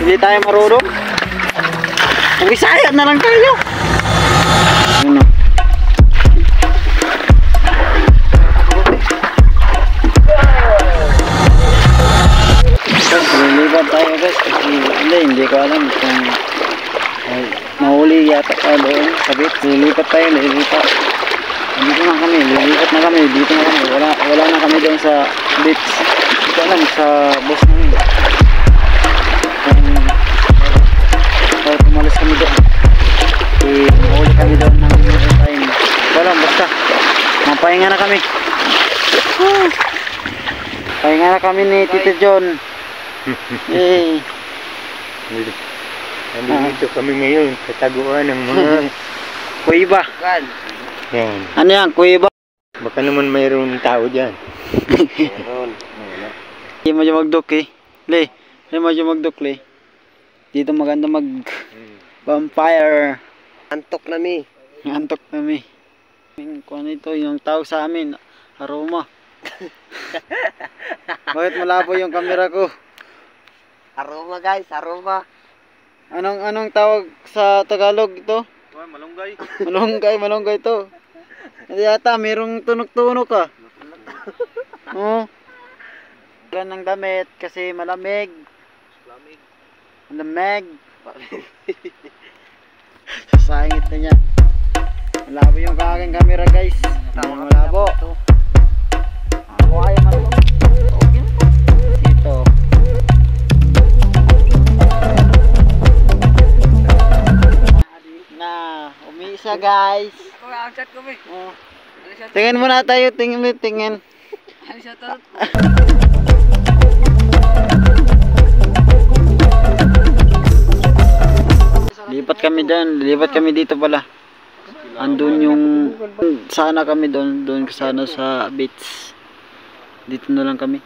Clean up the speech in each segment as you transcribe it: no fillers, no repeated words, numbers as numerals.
Hindi tayo marunong. Mag-Bisaya na lang tayo. Ano? Lilipat tayo guys kasi hindi ko alam kung mahuli yata pa doon. Sabit, lilipat tayo, lilipat. Dito na kami, lilipat na kami, dito na kami. Wala na kami doon sa beach. Dito lang sa boss namin. Kung tumalis kami doon, mahuli kami doon ng time. Wala, basta mapahinga na kami. Pahinga na kami ni Tito John. Yay. Nandito kami ngayon sa taguan ng mga kuiba. Yan. Ano yan, kuiba? Baka naman mayroong tao dyan. Meron. Hindi mo dyan magduk eh. Le, hindi mo dyan magduk le. Dito maganda mag vampire. Antok na mi. Antok na mi. Kung ano ito, yung tawag sa amin, aroma. Bakit malabo yung camera ko? Aroma guys, aroma. Anong tawag sa Tagalog ito? Malunggay. Malunggay to. Hindi yata, mayroong tunog-tunog ka. Oo. Wala ng damit kasi malamig. Malamig. Sasangit na niya. Malabo yung aking camera guys. Malabo. Ako ayaw malabo. Dito. Na, umisa guys. Oh. Tingin muna tayo, tingin. Lipat kami dito pala. Andun yung sana kami doon sana sa beach. Dito na lang kami.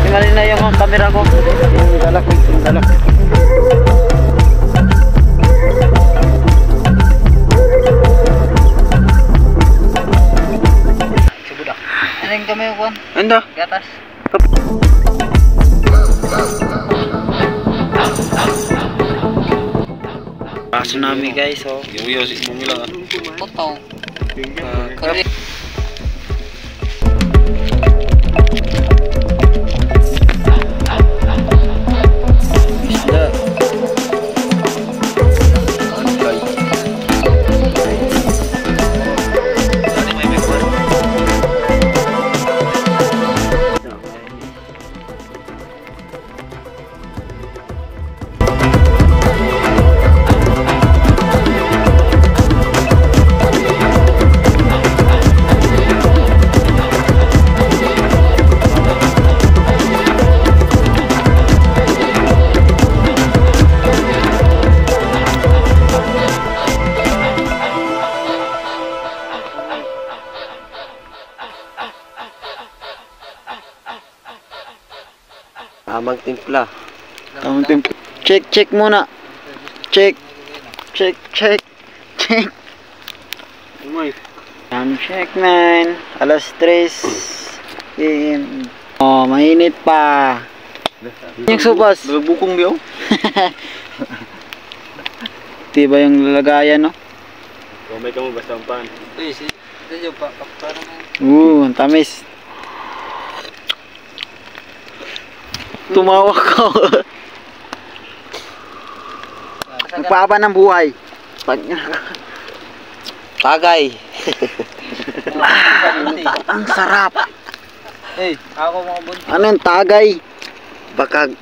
Tingnan na yung camera ko. Yung galak. Aling kami yung kuwan? Anda? Gatas. Paso namin guys, oh. Yung si Bumila. Potong. Kari. Tamang timpla. Check muna. Check. Umay. Check man. Alas 3 PM. Oh, mainit pa. Yung subas. Nagbukong di ako. Diba yung lalagayan, no? May ka mo basta ang pan. Ang tamis. Tumawa ko. Nagpapa ng buhay. Tagay. Ang sarap. Ako mga bunti. Ano yung tagay? Bakag.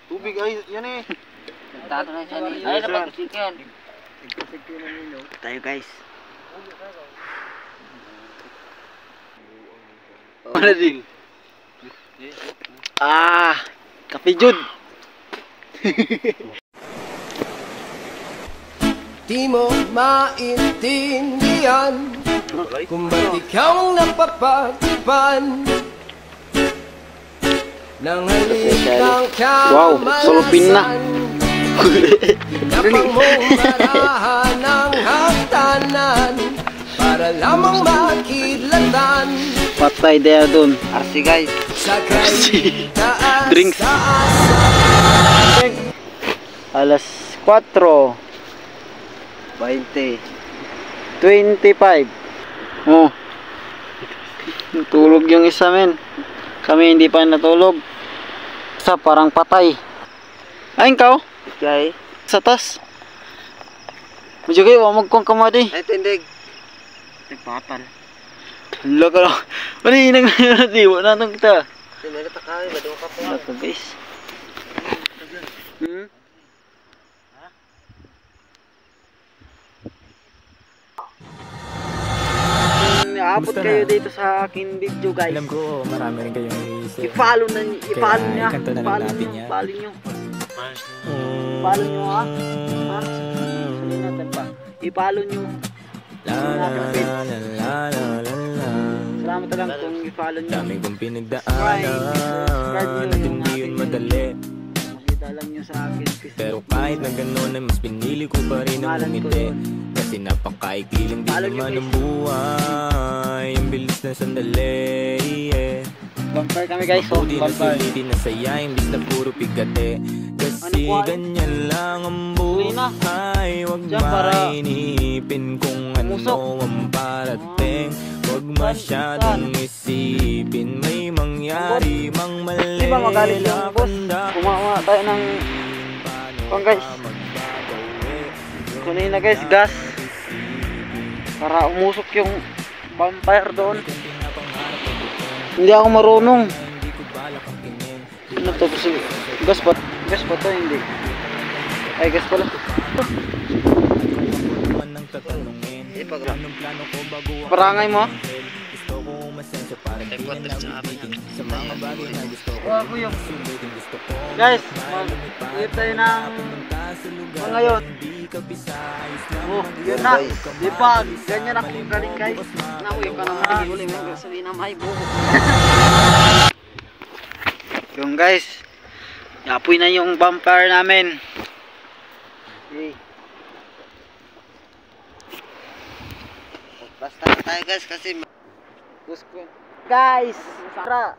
Tubig ay yan eh. Ay, napag-isik yan. Tayo guys. Ano din? Kape Jud. Di mo maintindihan kung ba't ikaw napapatipan Nang halikang Wow, solupin na. Kapang mong marahan ng hagdanan para lamang makidlatan. Patay daya dun. Arsi guys. Sa kaitaas Drinks. sa asa. Alas 4. 20. 25. Oh. Tulog yung isa men. Kami hindi pa natulog. Isa parang patay. Ayun ka oh. Okay. Sa tas. Medyo kayo magkong kamadi. Ay, tindig. Nagpatal. Hala ka lang. Ano yung nangyayari? Wala nang kita. Tindig na kami. Badong ka po. Wala ka guys. Hmm? Aabot kayo dito sa akin video guys. Alam ko, marami rin kayong iisip. I-follow na niya. I-follow niya. ikanto na lang I-follow natin niyo. yan. I-follow niyo. I-follow niyo ha. Ha? Sabihin natin pa. I-follow niyo. La la la la la la la la. Salamat na lang kung i-follow niyo. Dami kong pinagdaanan at hindi yun madali. Makita lang niyo sa akin. Pero kahit na gano'n ay mas pinili ko pa rin ang umiti. Kasi napakaikli lang din naman ang buhay. Ang bilis na sandali, yeah. Vampire kami guys. Oh, Mabuti na vampire. sulitin na saya, imbis na puro pigate. Kasi ganyan lang ang buhay. Huwag Diyan para mainipin kung ano umusok. ang parating. Huwag masyadong isipin, may mangyari mang mali. Di ba magaling yung boss? Kumawa tayo ng guys. Kunin na guys, gas. Para umusok yung vampire doon. Hindi ako marunong. Ano to? Kasi gas pa to, hindi. Ay, gas pala. Parangay mo? Wago yung guys, mag-ulit tayo ng ngayon. Oh, yun na. Di ba? Ganyan ako galing guys. Nakuya ka naman. Huli mo yung sabihin na may buhok. Yung guys, napoy na yung vampire namin. Okay. Basta tayo guys kasi Guys, para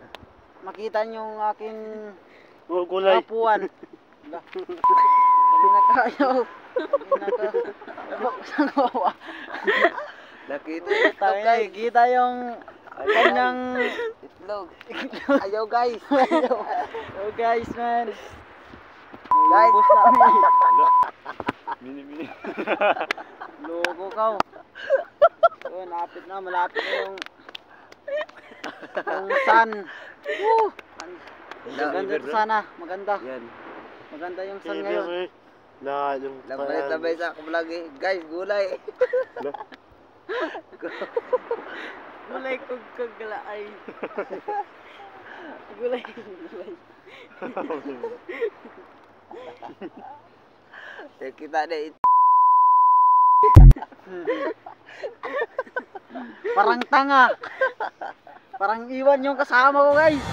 makita nyo yung aking kapuan. Sabi na kayo. nakita Kita yung kanyang itlog. Ayaw guys. oh guys man. Guys. Bus namin. Logo ka. So, malapit na yung sun. Woo! Maganda to sana, maganda. Yan. Maganda yung sun ngayon. Labay sa ako vlog eh. Guys, gulay. Gulay kog kagala ay. Gulay. Kita deh. Parang tanga. Parang iwan yung kasama ko guys.